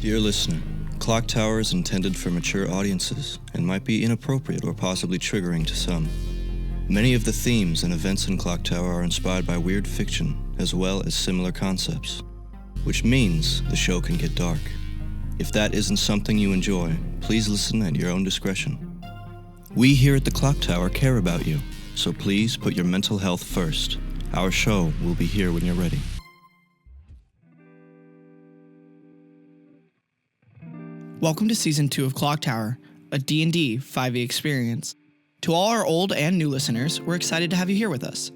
Dear listener, ClockTower is intended for mature audiences and might be inappropriate or possibly triggering to some. Many of the themes and events in ClockTower are inspired by weird fiction as well as similar concepts, which means the show can get dark. If that isn't something you enjoy, please listen at your own discretion. We here at the ClockTower care about you, so please put your mental health first. Our show will be here when you're ready. Welcome to Season 2 of ClockTower, a D&D 5e experience. To all our old and new listeners, we're excited to have you here with us.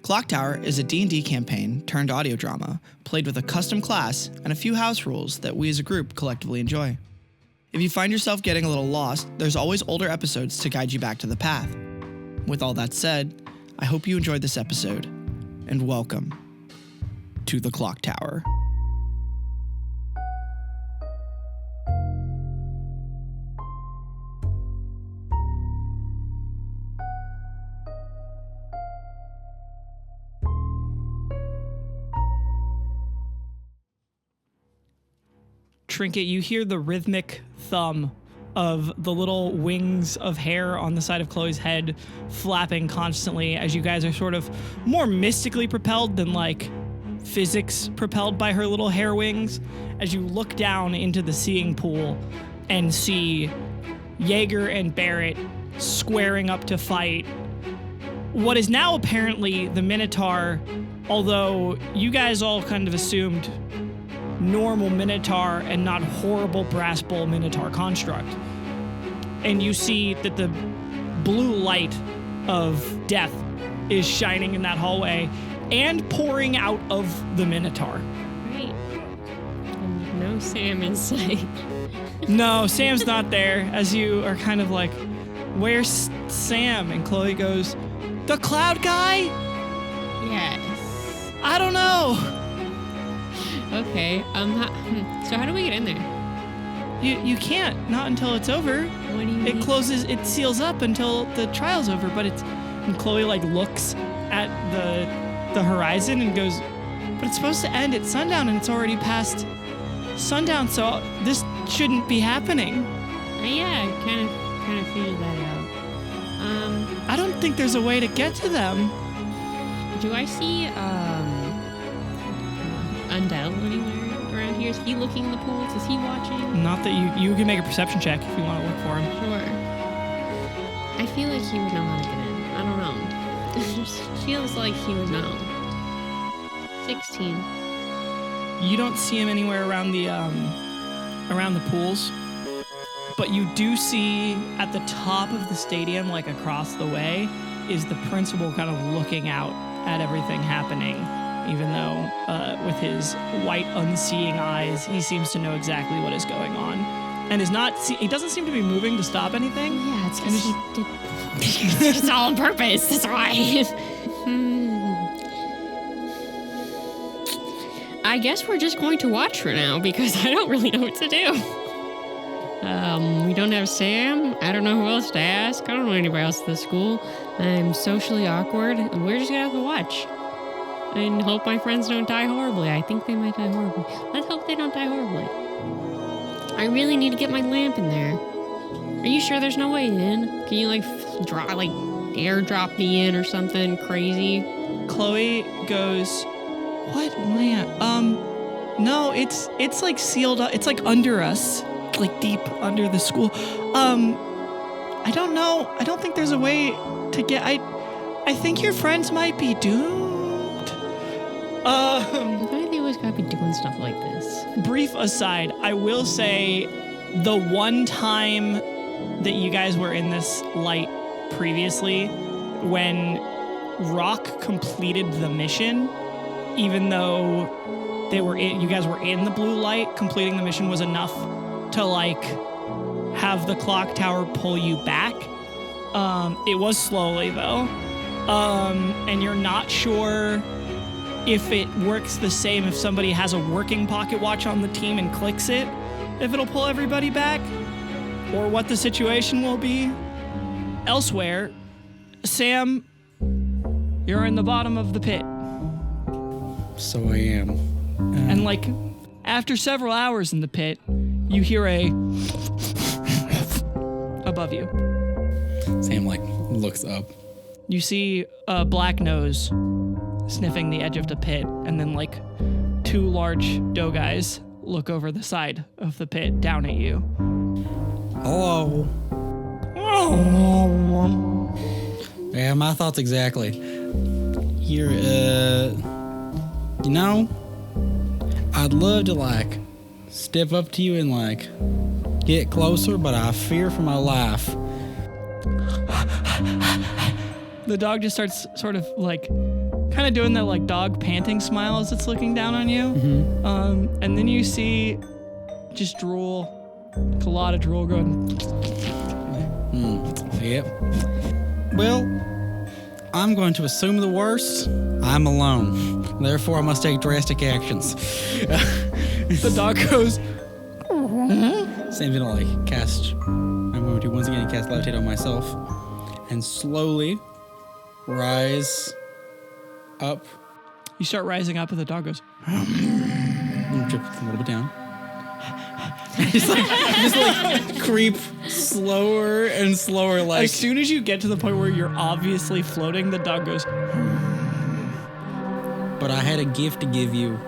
ClockTower is a D&D campaign turned audio drama, played with a custom class and a few house rules that we as a group collectively enjoy. If you find yourself getting a little lost, there's always older episodes to guide you back to the path. With all that said, I hope you enjoyed this episode, and welcome to the ClockTower. Trinket, you hear the rhythmic thumb of the little wings of hair on the side of Chloe's head flapping constantly as you guys are sort of more mystically propelled than like physics propelled by her little hair wings as you look down into the seeing pool and see Jaeger and Barrett squaring up to fight what is now apparently the Minotaur, although you guys all kind of assumed normal Minotaur and not horrible brass bowl Minotaur construct. And you see that the blue light of death is shining in that hallway and pouring out of the Minotaur. Right. And no Sam in sight. No, Sam's not there, as you are kind of like, where's Sam? And Chloe goes, the cloud guy? Yes. I don't know. Okay, so how do we get in there? You can't, not until it's over. What do you mean? It closes, it seals up until the trial's over, but it's, and Chloe like looks at the horizon and goes, but it's supposed to end at sundown and it's already past sundown, so this shouldn't be happening. Yeah, I kind of figured that out. I don't think there's a way to get to them. Do I see, Undell anywhere around here? Is he looking in the pools? Is he watching? Not that you can make a perception check if you want to look for him. Sure. I feel like he would know how to get in. I don't know. It just feels like he would know. 16. You don't see him anywhere around the pools, but you do see at the top of the stadium, like across the way, is the principal kind of looking out at everything happening. Even though with his white, unseeing eyes, he seems to know exactly what is going on. And is not, he doesn't seem to be moving to stop anything. Yeah, it's because he did. It's all on purpose, that's why. I guess we're just going to watch for now, because I don't really know what to do. We don't have Sam. I don't know who else to ask. I don't know anybody else at the school. I'm socially awkward. We're just gonna have to watch. And hope my friends don't die horribly. I think they might die horribly. Let's hope they don't die horribly. I really need to get my lamp in there. Are you sure there's no way in? Can you airdrop me in or something crazy? Chloe goes, what lamp? No, it's like sealed up. It's like under us, like deep under the school. I don't know. I don't think there's a way to get. I think your friends might be doomed. Why do they always gotta be doing stuff like this? Brief aside, I will say the one time that you guys were in this light previously, when Rock completed the mission, even though you guys were in the blue light, completing the mission was enough to like have the clock tower pull you back. It was slowly though. And you're not sure if it works the same if somebody has a working pocket watch on the team and clicks it, if it'll pull everybody back, or what the situation will be. Elsewhere, Sam, you're in the bottom of the pit. So I am. And like, after several hours in the pit, you hear a above you. Sam like looks up. You see a black nose sniffing the edge of the pit, and then like 2 large doe guys look over the side of the pit down at you. Hello. Yeah, my thoughts exactly. Here, you know, I'd love to like step up to you and like get closer, but I fear for my life. The dog just starts sort of like kind of doing that like dog panting smile as it's looking down on you. Mm-hmm. And then you see just drool, like a lot of drool going. Yep. Well, I'm going to assume the worst. I'm alone. Therefore, I must take drastic actions. The dog goes. Sam's gonna like cast. I'm going to once again cast levitate on myself, and slowly rise up. You start rising up, and the dog goes. And drip a little bit down. just like creep slower and slower. Like As soon as you get to the point where you're obviously floating, the dog goes. But I had a gift to give you.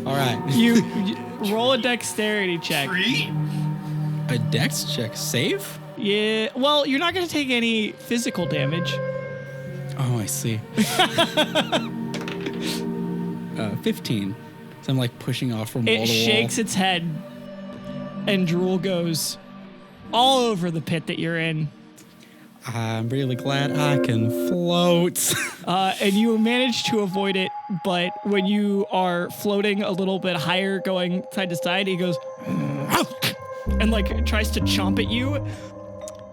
All right. You roll a dexterity check. A dex check. Save? Yeah. Well, you're not going to take any physical damage. Oh, I see. 15. So I'm like pushing off from wall to wall. It shakes its head, and drool goes all over the pit that you're in. I'm really glad I can float. And you manage to avoid it, but when you are floating a little bit higher, going side to side, he goes and like tries to chomp at you,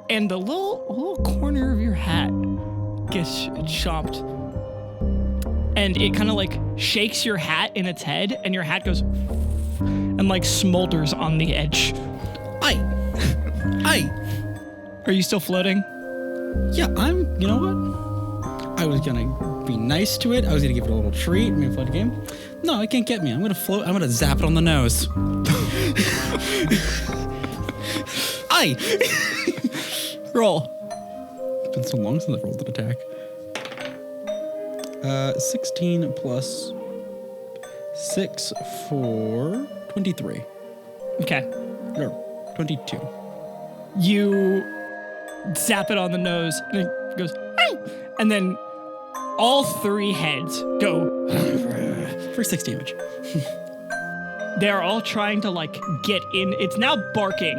and the little corner of your hat gets chomped, and it kind of like shakes your hat in its head, and your hat goes and like smolders on the edge. Aye. Are you still floating? Yeah, you know what? I was gonna be nice to it. I was gonna give it a little treat. Maybe float a game. No, it can't get me. I'm gonna float. I'm gonna zap it on the nose. Aye. Roll. It's been so long since I've rolled an attack. 16 plus 6 for 23. Okay. No, 22. You zap it on the nose, and it goes, "Ow!" And then all 3 heads go. For 6 damage. They're all trying to like get in. It's now barking,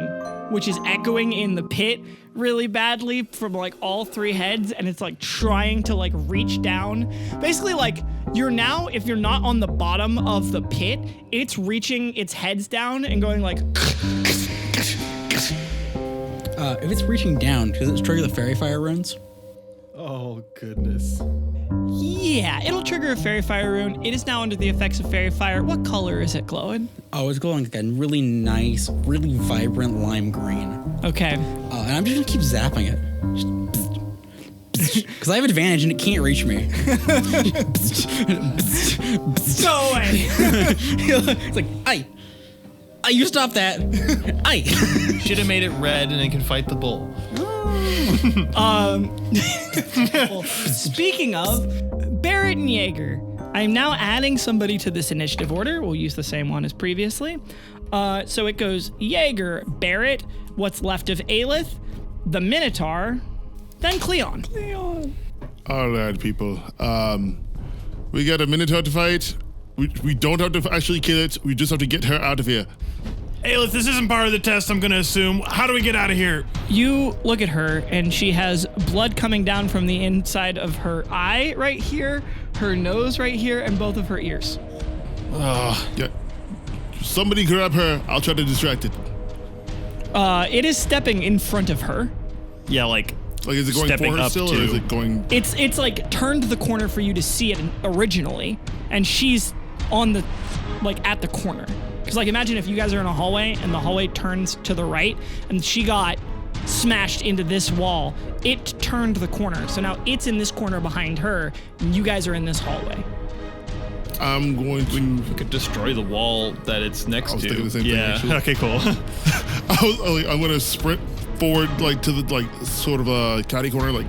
which is echoing in the pit really badly from like all 3 heads, and it's like trying to like reach down. Basically, like you're now, if you're not on the bottom of the pit, it's reaching its heads down and going like. If it's reaching down, does it trigger the fairy fire runes? Oh, goodness. Yeah, it'll trigger a fairy fire rune. It is now under the effects of fairy fire. What color is it glowing? Oh, it's glowing like a really nice, really vibrant lime green. Okay. And I'm just gonna keep zapping it. Because I have advantage and it can't reach me. Go away. It's like, aye. Aye, you stop that. Aye. Should have made it red and it can fight the bull. Well, speaking of, Barrett and Jaeger, I'm now adding somebody to this initiative order. We'll use the same one as previously. So it goes Jaeger, Barrett, what's left of Aelith, the Minotaur, then Cleon. All right, people. We got a Minotaur to fight. We don't have to actually kill it. We just have to get her out of here. Aelith, this isn't part of the test, I'm gonna assume. How do we get out of here? You look at her, and she has blood coming down from the inside of her eye right here, her nose right here, and both of her ears. Yeah. Somebody grab her. I'll try to distract it. It is stepping in front of her. Yeah, like is it going stepping for her up still, to- or is it going... It's like turned the corner for you to see it originally, and she's on the, like at the corner. Because like imagine if you guys are in a hallway and the hallway turns to the right and she got smashed into this wall, it turned the corner. So now it's in this corner behind her and you guys are in this hallway. I'm going to. We could destroy the wall that it's next to. I was thinking the same thing, Yeah. actually. Okay. Cool. I'm going to sprint forward, like to the sort of a catty corner, like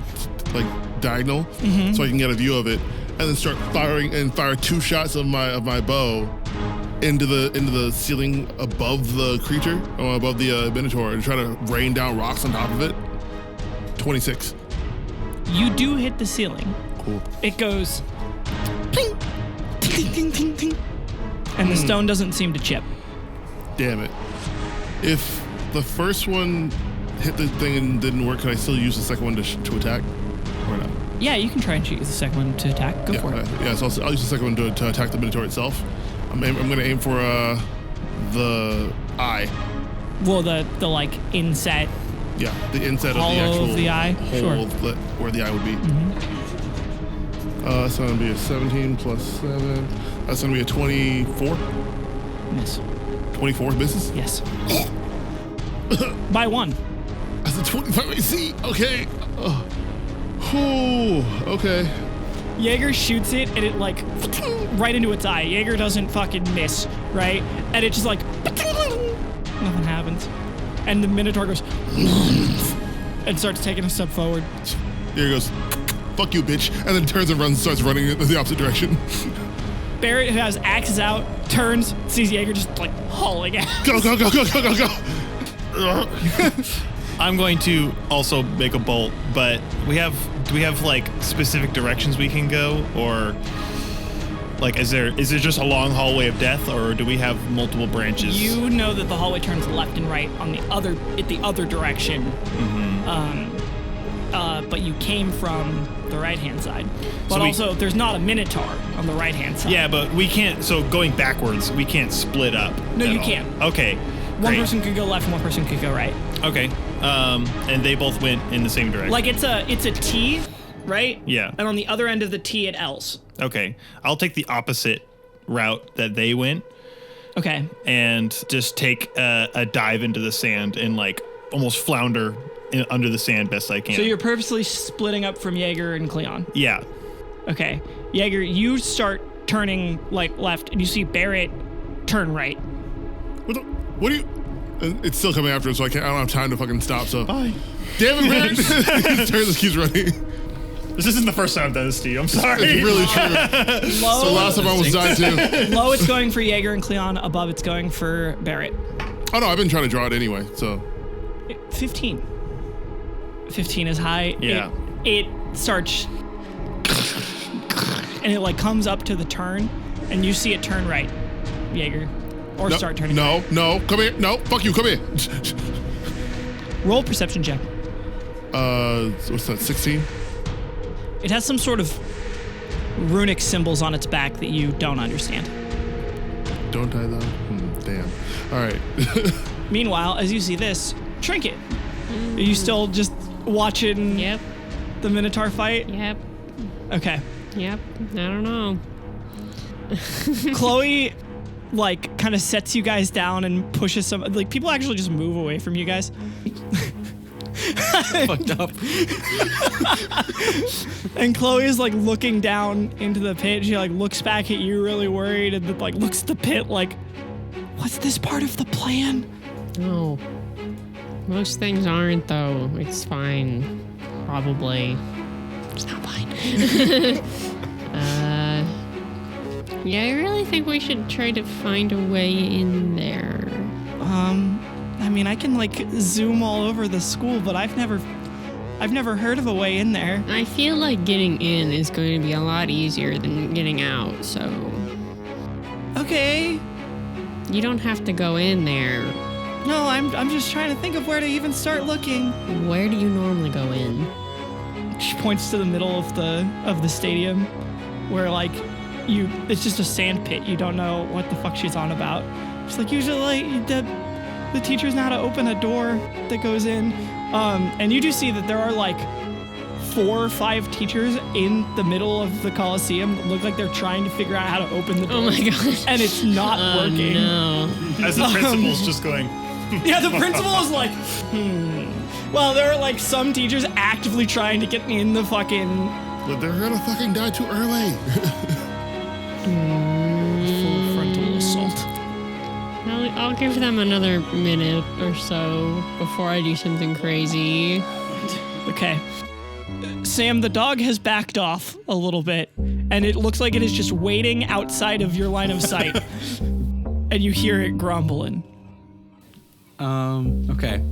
diagonal, so I can get a view of it, and then start firing and fire 2 shots of my bow into the ceiling above the creature, or above the minotaur, and try to rain down rocks on top of it. 26. You do hit the ceiling. Cool. It goes ting, ting, ting, ting, ting, and the stone doesn't seem to chip. Damn it. If the first one hit the thing and didn't work, can I still use the second one to attack? Or not? Yeah, you can try and use the second one to attack. Go for it. Yeah, so I'll use the second one to attack the minotaur itself. I'm going to aim for the eye. Well, the like inset. Yeah, the inset Hollow of the actual of the eye? hole Sure. where the eye would be. That's going to be a 17 plus 7. That's going to be a 24. Miss. 24 misses? Yes. By 1. That's a 25 AC. Okay. Okay. Jaeger shoots it and it like right into its eye. Jaeger doesn't fucking miss, right? And it just like nothing happens. And the Minotaur goes and starts taking a step forward. Here he goes, fuck you, bitch, and then turns and starts running in the opposite direction. Barrett, who has axes out, turns, sees Jaeger just like hauling out. Go, go, go, go, go, go, go. I'm going to also make a bolt, but do we have like specific directions we can go, or like is there just a long hallway of death, or do we have multiple branches? You know that the hallway turns left and right on the other direction. But you came from the right-hand side. But also, there's not a Minotaur on the right-hand side. Yeah, but we can't. So going backwards, we can't split up. No, at you all. can't. Okay. One great. person could go left and one person could go right. Okay. And they both went in the same direction. Like it's a T, right? Yeah. And on the other end of the T, it L's. Okay. I'll take the opposite route that they went. Okay. And just take a dive into the sand and like almost flounder under the sand best I can. So you're purposely splitting up from Jaeger and Cleon. Yeah. Okay. Jaeger, you start turning like left and you see Barrett turn right. What do you? It's still coming after him, so I don't have time to fucking stop. So Bye. damn it, Barrett! He turns and keeps running. This isn't the first time I've done this to you. I'm sorry. It's really true. Low, So last time I almost died too. low it's going for Jaeger and Cleon. Above it's going for Barrett. Oh no, I've been trying to draw it anyway. So 15. 15 is high. Yeah. It starts and it like comes up to the turn and you see it turn right, Jaeger. Or no, start turning No, right. no, come here. No, fuck you, come here. Roll perception check. What's that? 16. It has some sort of runic symbols on its back that you don't understand. Don't die though. Damn. All right. Meanwhile, as you see this, Trinket. Are you still just watching Yep. the Minotaur fight? Yep. Okay. Yep. I don't know. Chloe, like, kind of sets you guys down and pushes some. Like, people actually just move away from you guys. Fucked up. And Chloe is like looking down into the pit. She like looks back at you, really worried, and then like looks at the pit like, "What's this part of the plan?" No. Most things aren't, though. It's fine. Probably. It's not fine. Yeah, I really think we should try to find a way in there. I mean, I can like zoom all over the school, but I've never heard of a way in there. I feel like getting in is going to be a lot easier than getting out, so Okay. you don't have to go in there. No, I'm just trying to think of where to even start looking. Where do you normally go in? She points to the middle of the stadium, where like it's just a sand pit. You don't know what the fuck she's on about. She's like, usually the teachers know how to open a door that goes in. And you do see that there are like 4 or 5 teachers in the middle of the Coliseum that look like they're trying to figure out how to open the door. Oh my gosh. And it's not working. No. As the principal's just going. Yeah, the principal is like, Well, there are like some teachers actively trying to get in the fucking. But they're gonna fucking die too early. I'll give them another minute or so before I do something crazy. Okay. Sam, the dog has backed off a little bit, and it looks like it is just waiting outside of your line of sight. And you hear it grumbling. Okay.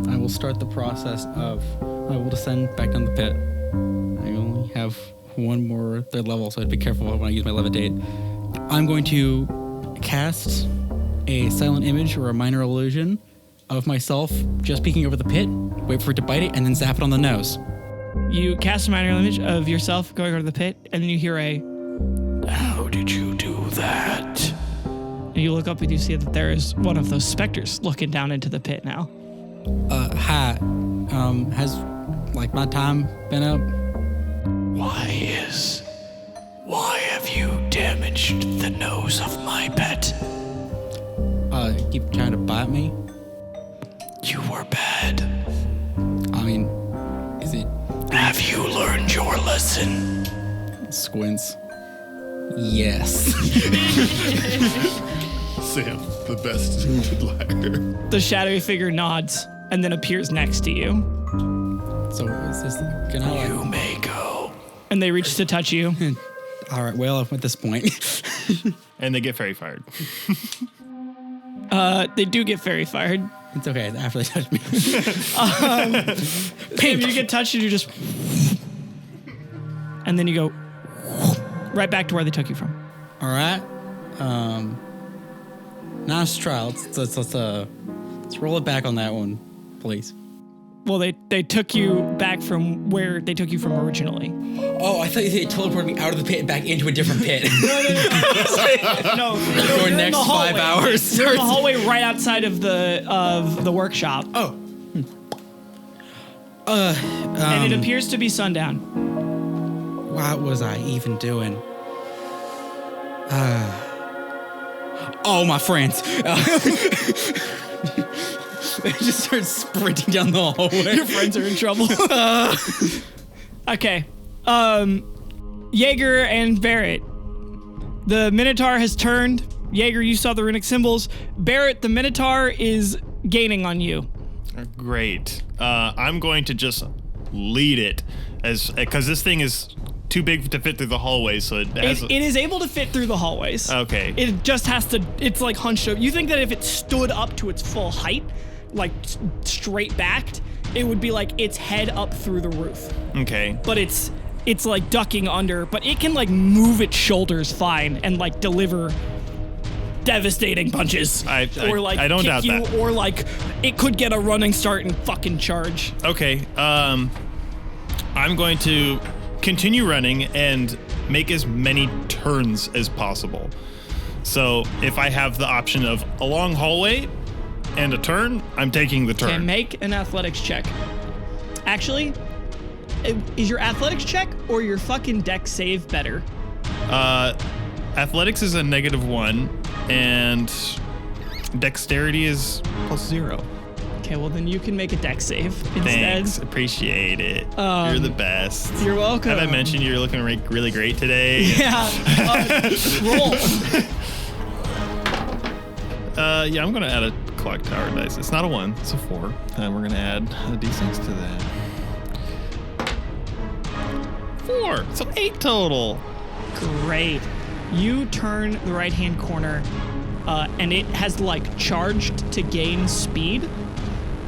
I will start the process of, I will descend back down the pit. I only have one more third level, so I'd be careful when I use my levitate. I'm going to cast a silent image or a minor illusion of myself just peeking over the pit, wait for it to bite it, and then zap it on the nose. You cast a minor image of yourself going over the pit, and then you hear a, "How did you do that?" And you look up and you see that there is one of those specters looking down into the pit now. Hi. Has, my time been up? Why have you damaged the nose of my pet? Keep trying to bite me? You were bad. I mean, is it... Have you learned your lesson? Squints. Yes. Sam, the best liar. The shadowy figure nods and then appears next to you. So is this... Can I, You may go. And they reach to touch you. All right, well, at this point... And they get fairy fired. They do get fairy fired. It's okay, after they touch me. Sam, you get touched and you just... And then you go right back to where they took you from. All right. Nice try. Let's roll it back on that one, please. Well, they took you back from where they took you from originally. Oh, I thought you teleported me out of the pit and back into a different pit. No. For next 5 hours. You're in the hallway right outside of the workshop. Oh. And it appears to be sundown. What was I even doing? Oh, my friends. They just start sprinting down the hallway. Your friends are in trouble. Okay. Jaeger and Barrett. The Minotaur has turned. Jaeger, you saw the runic symbols. Barrett, the Minotaur is gaining on you. Great. I'm going to just lead it because this thing is too big to fit through the hallway, so it is able to fit through the hallways. Okay. It just has to, it's like hunched over. You think that if it stood up to its full height, like straight backed, it would be like its head up through the roof. Okay. But it's like ducking under, but it can like move its shoulders fine and like deliver devastating punches. I don't kick doubt you, that. Or like it could get a running start and fucking charge. Okay. I'm going to continue running and make as many turns as possible. So if I have the option of a long hallway and a turn, I'm taking the turn. Okay, make an athletics check. Actually, is your athletics check or your fucking dex save better? Athletics is a -1 and dexterity is +0. Okay, well then you can make a dex save instead. Thanks, appreciate it. You're the best. You're welcome. Have I mentioned you're looking really great today? Yeah. Roll. Yeah, I'm gonna add a clock tower dice. It's not a 1, it's a 4. And we're gonna add a d6 to that. 4, so 8 total. Great. You turn the right-hand corner, and it has like charged to gain speed,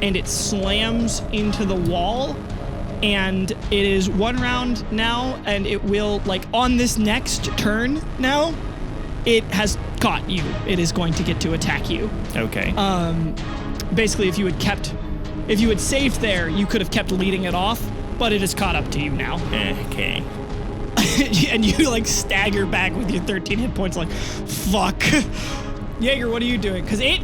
and it slams into the wall, and it is 1 round now, and it will, like, on this next turn now, it has caught you. It is going to get to attack you. Okay. Basically, if you had saved there, you could have kept leading it off, but it has caught up to you now. Okay. And you like stagger back with your 13 hit points like, fuck. Jaeger, what are you doing? Because it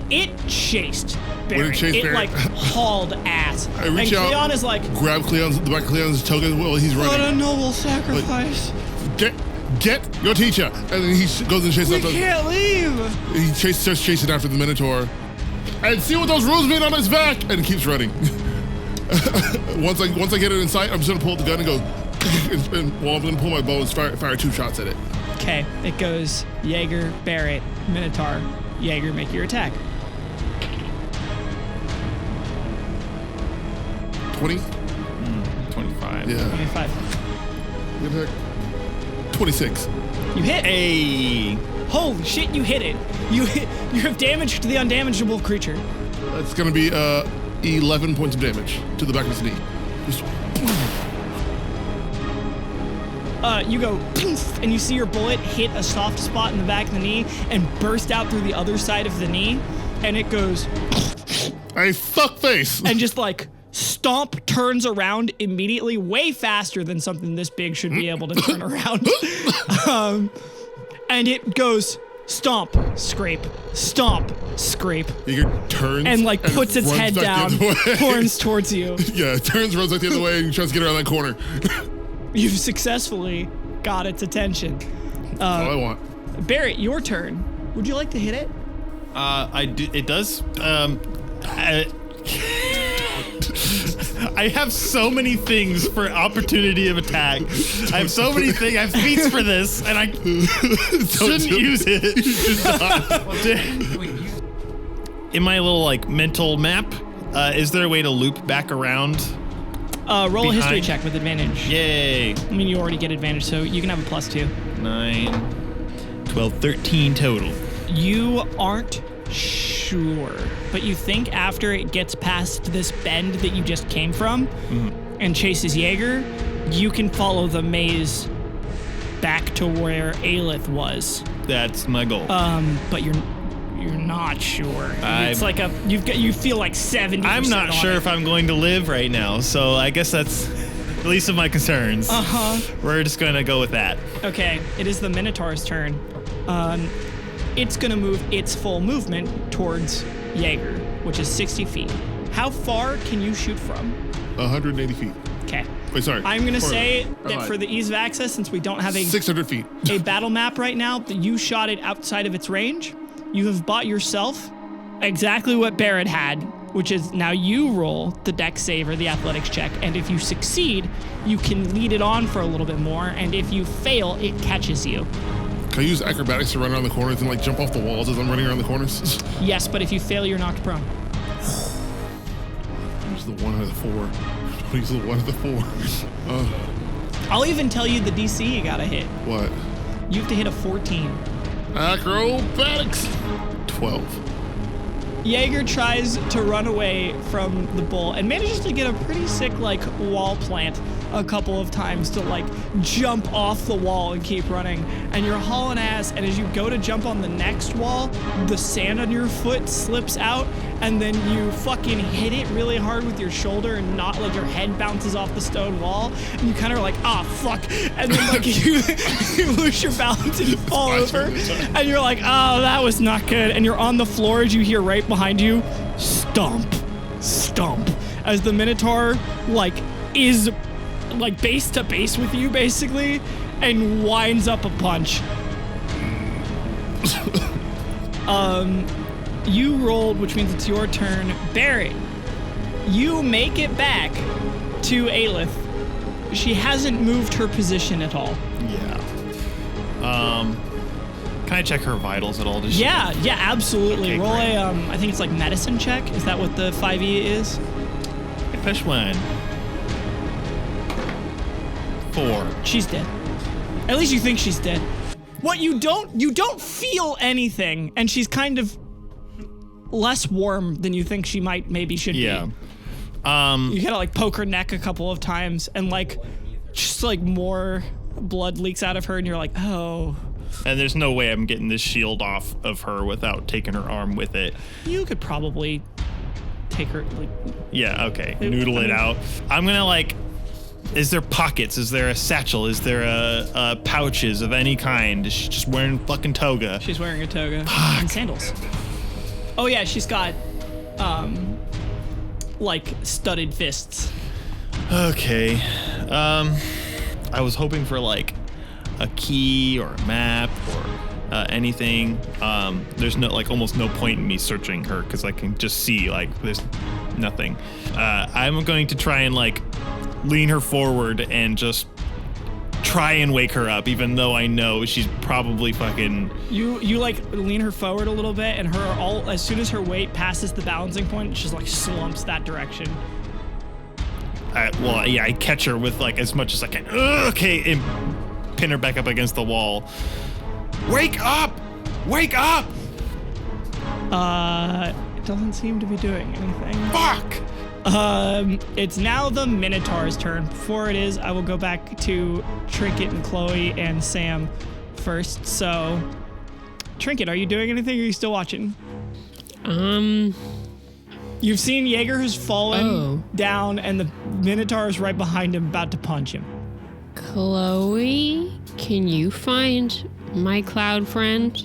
chased Barrett. It Barrett? like hauled ass. I reach and out, Cleon is like, grab the back of Cleon's token while he's what a running. noble sacrifice. Get your teacher. And then he goes and chases We after can't leave. He starts chasing after the Minotaur. And see what those runes mean on his back! And keeps running. Once I get it in sight, I'm just gonna pull out the gun and go, and I'm gonna pull my bow and fire 2 shots at it. Okay, it goes Jaeger, Barrett, Minotaur. Jaeger, make your attack. 20? 25. Yeah. 25. Good heck. 26. You hit. Hey. Holy shit, you hit it. You have damage to the undamageable creature. That's going to be 11 points of damage to the back of his knee. Just you go poof, and you see your bullet hit a soft spot in the back of the knee and burst out through the other side of the knee, and it goes a fuckface. and just like stomp turns around immediately, way faster than something this big should be able to turn around. And it goes stomp, scrape, stomp, scrape, Jaeger turns and like puts its runs head back down, the other way. horns towards you. Yeah, it turns, runs like the other way, and tries to get around that corner. You've successfully got its attention. All I want. Barrett, your turn. Would you like to hit it? I do. It does. I have so many things for opportunity of attack. I have so many things. I have feats for this, and I shouldn't use it. In my little like mental map, is there a way to loop back around? Roll a history Behind? check with advantage. Yay. I mean, you already get advantage, so you can have a +2. 9, 12, 13 total. You aren't sure, but you think after it gets past this bend that you just came from and chases Jaeger, you can follow the maze back to where Aelith was. That's my goal. But you're not sure. It's like you feel like 70%. I'm not sure if I'm going to live right now, so I guess that's the least of my concerns. We're just gonna go with that. Okay, it is the Minotaur's turn. It's gonna move its full movement towards Jaeger, which is 60 feet. How far can you shoot from? 180 feet. Okay. Wait, sorry. I'm gonna Or- say I that lied. for the ease of access, since we don't have a 600 feet. battle map right now, that you shot it outside of its range. You have bought yourself exactly what Barrett had, which is now you roll the dex save or the athletics check, and if you succeed, you can lead it on for a little bit more, and if you fail, it catches you. Can I use acrobatics to run around the corners and like jump off the walls as I'm running around the corners? Yes, but if you fail, you're knocked prone. Use the 1 out of the 4. Use the 1 out of the 4. I'll even tell you the DC you gotta hit. What? You have to hit a 14. Acrobatics. 12. Jaeger tries to run away from the bull and manages to get a pretty sick like wall plant a couple of times to like jump off the wall and keep running, and you're hauling ass, and as you go to jump on the next wall, the sand on your foot slips out, and then you fucking hit it really hard with your shoulder, and not like your head bounces off the stone wall, and you kind of are like, ah, fuck, and then like you lose your balance and you fall over, and you're like, oh, that was not good, and you're on the floor as you hear right behind you, stomp, stomp, as the Minotaur like is like base to base with you basically and winds up a punch. You rolled, which means it's your turn. Barrett, you make it back to Aelith. She hasn't moved her position at all. Yeah. Can I check her vitals at all? Does she- Yeah, absolutely. Okay, Roll great. a I think it's like medicine check. Is that what the 5e is? Push 1. 4. She's dead. At least you think she's dead. What you don't feel anything, and she's kind of less warm than you think she should be. Yeah. You gotta like poke her neck a couple of times, and like just like more blood leaks out of her, and you're like, oh. And there's no way I'm getting this shield off of her without taking her arm with it. You could probably take her like. Yeah, okay. Noodle it out. I'm gonna like, is there pockets? Is there a satchel? Is there a pouches of any kind? Is she just wearing fucking toga? She's wearing a toga and sandals. Oh yeah, she's got like studded fists. Okay. I was hoping for like a key or a map or anything. There's no like almost no point in me searching her because I can just see like there's nothing. I'm going to try and like lean her forward and just try and wake her up, even though I know she's probably fucking. You like lean her forward a little bit, and as soon as her weight passes the balancing point, she just like slumps that direction. I catch her with like as much as I can. Okay, and pin her back up against the wall. Wake up! Wake up! It doesn't seem to be doing anything. Fuck! It's now the Minotaur's turn. Before it is, I will go back to Trinket and Chloe and Sam first. So, Trinket, are you doing anything or are you still watching? You've seen Jaeger who's fallen down and the Minotaur is right behind him about to punch him. Chloe, can you find my cloud friend?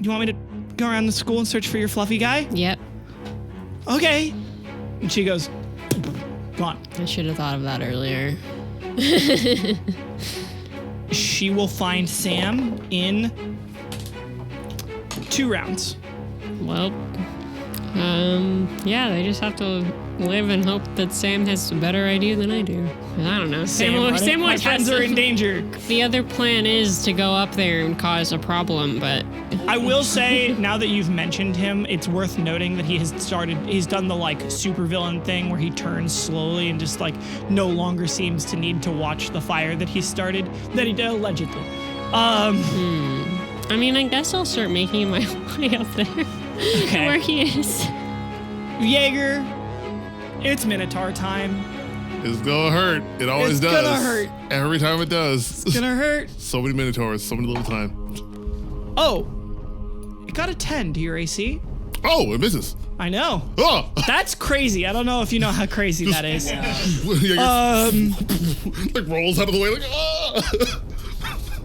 You want me to go around the school and search for your fluffy guy? Yep. Okay. And she goes, gone. I should have thought of that earlier. She will find Sam in 2 rounds. Well, yeah, they just have to live and hope that Sam has a better idea than I do. I don't know. Sam my friends are in danger. The other plan is to go up there and cause a problem, but I will say, now that you've mentioned him, it's worth noting that he's done the like supervillain thing where he turns slowly and just like no longer seems to need to watch the fire that he started, that he did allegedly. I mean, I guess I'll start making my way up there where he is. Jaeger, it's Minotaur time. It's gonna hurt. It always does. It's gonna hurt. Every time it does. It's gonna hurt. So many Minotaurs, so many little time. Oh, it got a 10 to your AC. Oh, it misses. I know. Oh! That's crazy. I don't know if you know how crazy that is. Like rolls out of the way like,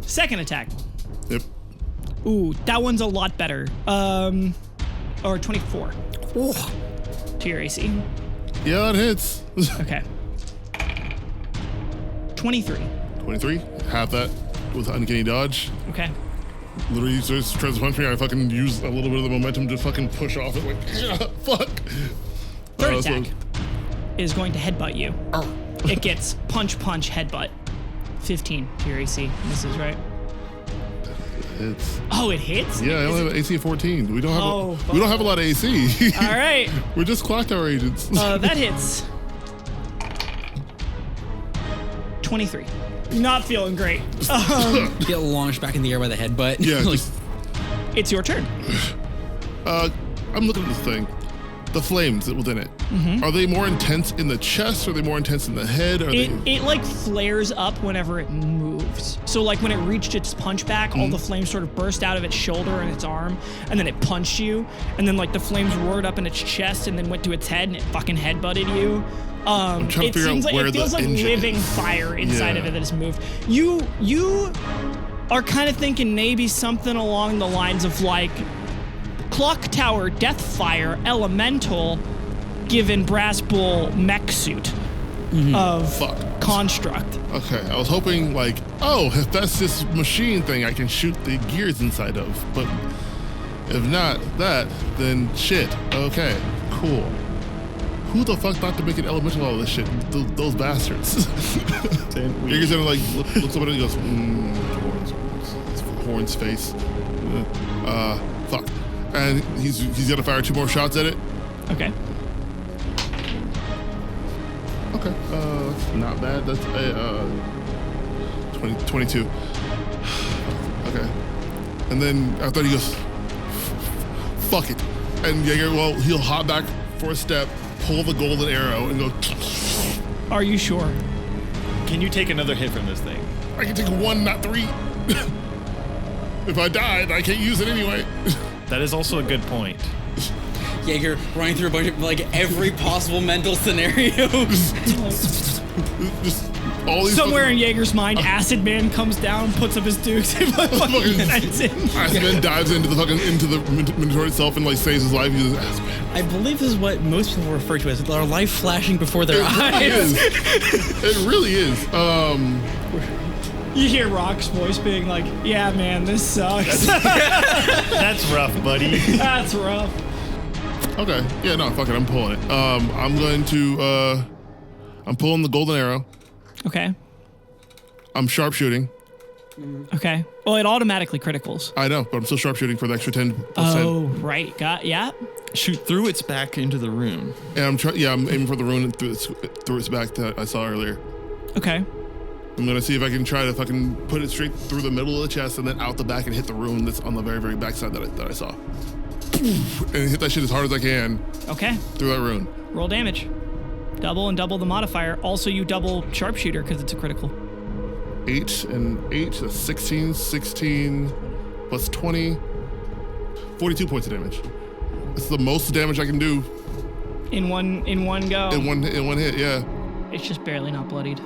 Second attack. Yep. Ooh, that one's a lot better. Or 24. Ooh. To your AC. Yeah, it hits. Okay. 23. 23. Half that with uncanny dodge. Okay. Literally just tries to punch me. I fucking use a little bit of the momentum to fucking push off it. Like, fuck. Third attack is going to headbutt you. It gets punch, headbutt. 15 to your AC. Misses, right? Hits. Oh, it hits? Yeah, I only have AC of 14. We don't have a lot of AC. All right. We're just ClockTower agents. That hits. 23. Not feeling great. Get launched back in the air by the headbutt. Yeah. Like, It's your turn. I'm looking at this thing. The flames within it. Mm-hmm. Are they more intense in the chest? Or are they more intense in the head? It like flares up whenever it moves. So like when it reached its punch back, all the flames sort of burst out of its shoulder and its arm, and then it punched you, and then like the flames roared up in its chest and then went to its head and it fucking headbutted you. I'm trying to figure out where it feels the like engine living is. fire inside of it that has moved. You are kind of thinking maybe something along the lines of like ClockTower Deathfire Elemental given Brass Bull mech suit of construct. Okay, I was hoping like, oh, if that's this machine thing, I can shoot the gears inside of. But if not that, then shit. Okay, cool. Who the fuck thought to make an elemental out of this shit? Those bastards. Jaeger's gonna like looks up at it and goes, Horn's face. Fuck. And he's gonna fire 2 more shots at it. Okay. Okay. Not bad. That's 22. Okay. And then I thought he goes, fuck it. And Jaeger, well, he'll hop back for a step, pull the golden arrow, and go. Are you sure? Can you take another hit from this thing? I can take 1, not 3. If I die, I can't use it anyway. That is also a good point. Jaeger running through a bunch of like every possible mental scenario. Just all these Somewhere in Jaeger's mind, Acid Man comes down, puts up his dukes, and fucking ends him. Acid Man dives into the Minotaur itself and like saves his life. He goes, I believe this is what most people refer to as our life flashing before their eyes. It really is. You hear Rock's voice being like, yeah, man, this sucks. That's rough, buddy. That's rough. Okay. Yeah, no, fuck it. I'm pulling it. I'm going to, I'm pulling the golden arrow. Okay. I'm sharpshooting. Okay. Well, it automatically criticals. I know, but I'm still sharpshooting for the extra 10. Oh, right. Yeah. Shoot through its back into the rune. And I'm aiming for the rune through its back that I saw earlier. Okay. I'm gonna see if I can try to fucking put it straight through the middle of the chest and then out the back and hit the rune that's on the very, very back side that I saw. And hit that shit as hard as I can. Okay. Through that rune. Roll damage. Double and double the modifier. Also, you double sharpshooter because it's a critical. 8 and 8, that's 16 plus 20, 42 points of damage. That's the most damage I can do. In one go. In one hit, yeah. It's just barely not bloodied.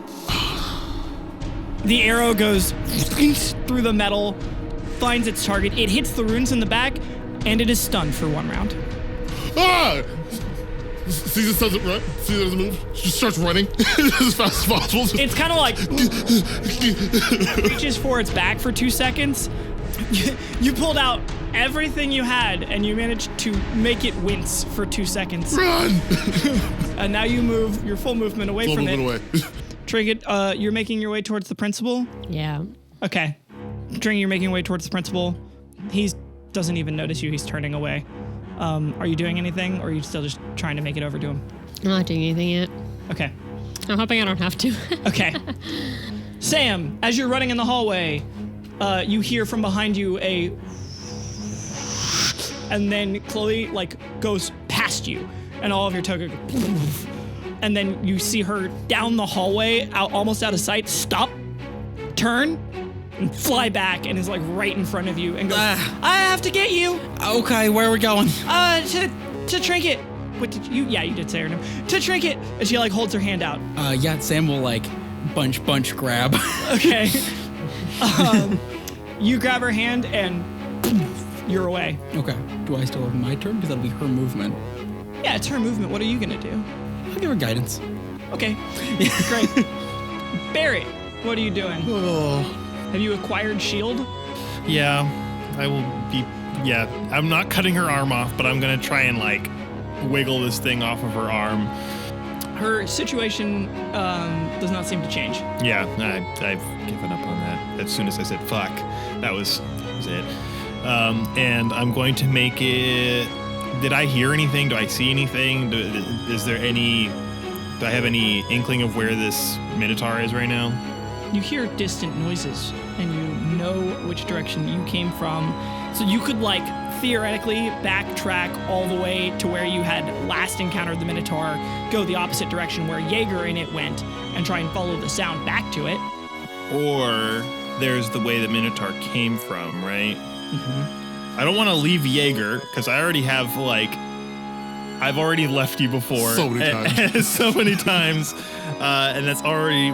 The arrow goes through the metal, finds its target. It hits the runes in the back, and it is stunned for 1 round. Ah! Caesar doesn't run. Caesar doesn't move. Just starts running as fast as possible. It's kind of like reaches for its back for 2 seconds. You pulled out everything you had, and you managed to make it wince for 2 seconds. Run! And now you move your full movement away from it. Away. Trinket, you're making your way towards the principal? Yeah. Okay. Trinket, you're making your way towards the principal. He doesn't even notice you. He's turning away. Are you doing anything, or are you still just trying to make it over to him? I'm not doing anything yet. Okay. I'm hoping I don't have to. Okay. Sam, as you're running in the hallway, you hear from behind you and then Chloe goes past you, and all of your toga go, and then you see her down the hallway, almost out of sight, stop, turn, and fly back, and is right in front of you, and goes, I have to get you. Okay, where are we going? To Trinket. What did you? Yeah, you did say her name. To Trinket, and she holds her hand out. Yeah, Sam will bunch grab. Okay. You grab her hand and you're away. Okay. Do I still have my turn? Because that'll be her movement. Yeah, it's her movement. What are you gonna do? I'll give her guidance. Okay. Great. Barrett, what are you doing? Oh. Have you acquired shield? Yeah, I will be. Yeah, I'm not cutting her arm off, but I'm gonna try and wiggle this thing off of her arm. Her situation does not seem to change. Yeah, I've given up on that. As soon as I said fuck, that was it. And I'm going to make it. Did I hear anything? Do I see anything? Do I have any inkling of where this minotaur is right now? You hear distant noises, and you know which direction you came from. So you could, theoretically backtrack all the way to where you had last encountered the minotaur, go the opposite direction where Jaeger and it went, and try and follow the sound back to it. Or there's the way the minotaur came from, right? Mm-hmm. I don't want to leave Jaeger, because I already have, I've already left you before. So many times. So many times. And that's already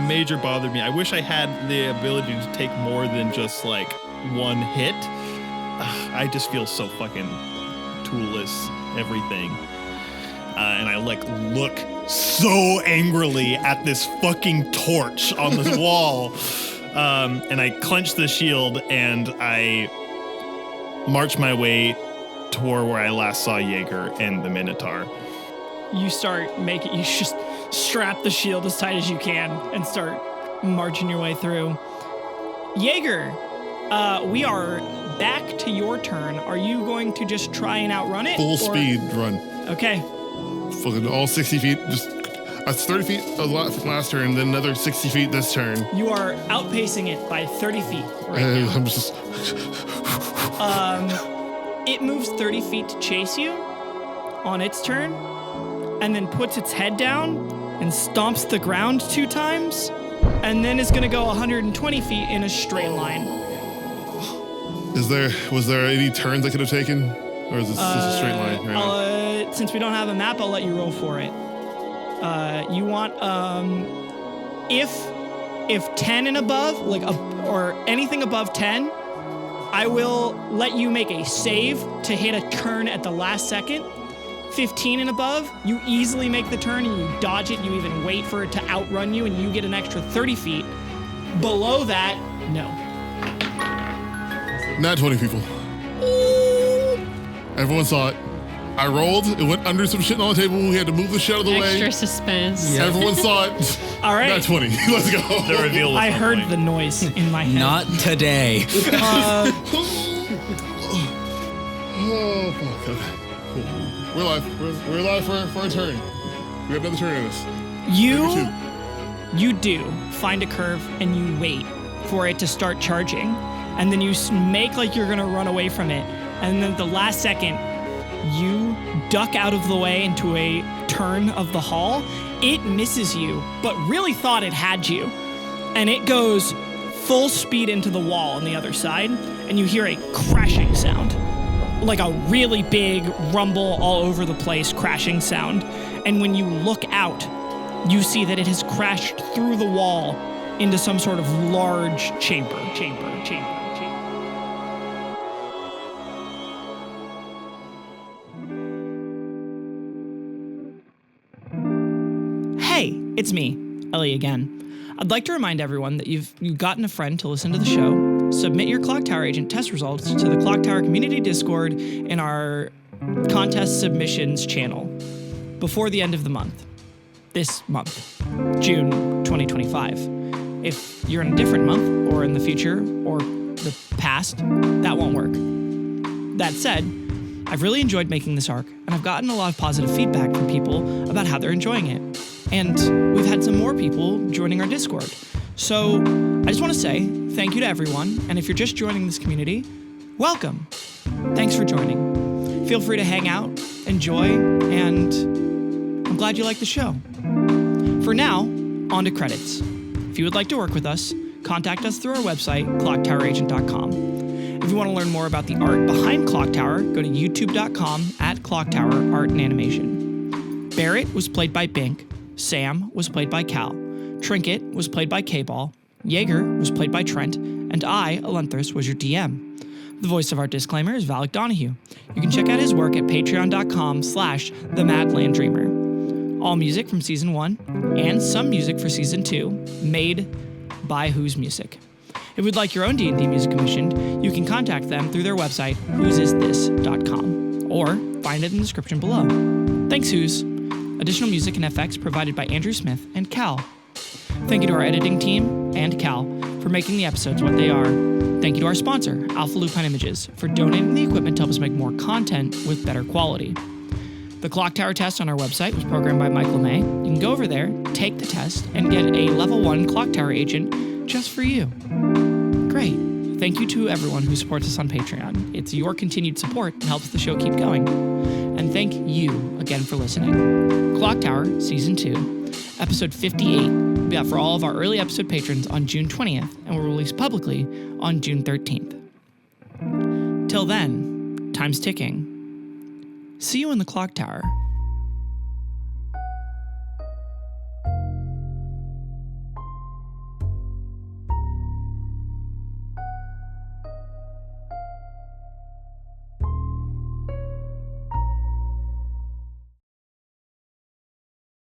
major bothered me. I wish I had the ability to take more than just, one hit. I just feel so fucking toolless, everything. And I look so angrily at this fucking torch on this wall. And I clench the shield and I march my way toward where I last saw Jaeger and the Minotaur. You just strap the shield as tight as you can and start marching your way through. Jaeger, we are back to your turn. Are you going to just try and outrun it? Full speed run. Okay. Fucking all 60 feet. That's 30 feet of last turn, then another 60 feet this turn. You are outpacing it by 30 feet right now. I'm just... It moves 30 feet to chase you on its turn, and then puts its head down and stomps the ground 2 times, and then is going to go 120 feet in a straight line. Was there any turns I could have taken? Or is this just a straight line right now? Since we don't have a map, I'll let you roll for it. You want, if 10 and above, or anything above 10, I will let you make a save to hit a turn at the last second. 15 and above, you easily make the turn and you dodge it. You even wait for it to outrun you and you get an extra 30 feet. Below that, no. Not 20 people. Everyone saw it. I rolled. It went under some shit on the table. We had to move the shit out of the way. Extra suspense. Everyone saw it. All right. Not 20. Let's go. The reveal was I on heard point. the noise in my head. Not today. Oh, fuck. Okay. Cool. We're live. We're live for a turn. We have another turn in us. You do find a curve and you wait for it to start charging, and then you make like you're gonna run away from it, and then at the last second you duck out of the way into a turn of the hall. It misses you, but really thought it had you, and it goes full speed into the wall on the other side, and you hear a crashing sound, like a really big rumble all over the place crashing sound. And when you look out, you see that it has crashed through the wall into some sort of large chamber. Hey, it's me, Ellie again. I'd like to remind everyone that you've gotten a friend to listen to the show. Submit your ClockTower Agent test results to the ClockTower Community Discord in our contest submissions channel before the end of the month. This month, June 2025. If you're in a different month or in the future or the past, that won't work. That said, I've really enjoyed making this arc, and I've gotten a lot of positive feedback from people about how they're enjoying it. And we've had some more people joining our Discord. So I just want to say thank you to everyone, and if you're just joining this community, welcome. Thanks for joining. Feel free to hang out, enjoy, and I'm glad you like the show. For now, on to credits. If you would like to work with us, contact us through our website, ClockTowerAgent.com. If you want to learn more about the art behind ClockTower, go to YouTube.com/ClockTower Art and Animation. Barrett was played by Bink. Sam was played by Cal. Trinket was played by Kball. Jaeger was played by Trent. And I, Ellinthris, was your DM. The voice of our disclaimer is Valik Donahew. You can check out his work at patreon.com/themadlanddreamer. All music from Season 1 and some music for Season 2 made by Who's Music. If you'd like your own D&D music commissioned, you can contact them through their website, whosisthis.com, or find it in the description below. Thanks, Who's. Additional music and FX provided by Andrew Smith and Cal. Thank you to our editing team and Cal for making the episodes what they are. Thank you to our sponsor, Alpha Lupine Images, for donating the equipment to help us make more content with better quality. The ClockTower test on our website was programmed by LeMay. You can go over there, take the test, and get a level 1 ClockTower agent just for you. Great. Thank you to everyone who supports us on Patreon. It's your continued support that helps the show keep going. And thank you again for listening. ClockTower Season 2, Episode 58 will be out for all of our early episode patrons on June 20th and will release publicly on June 13th. Till then, time's ticking. See you in the ClockTower.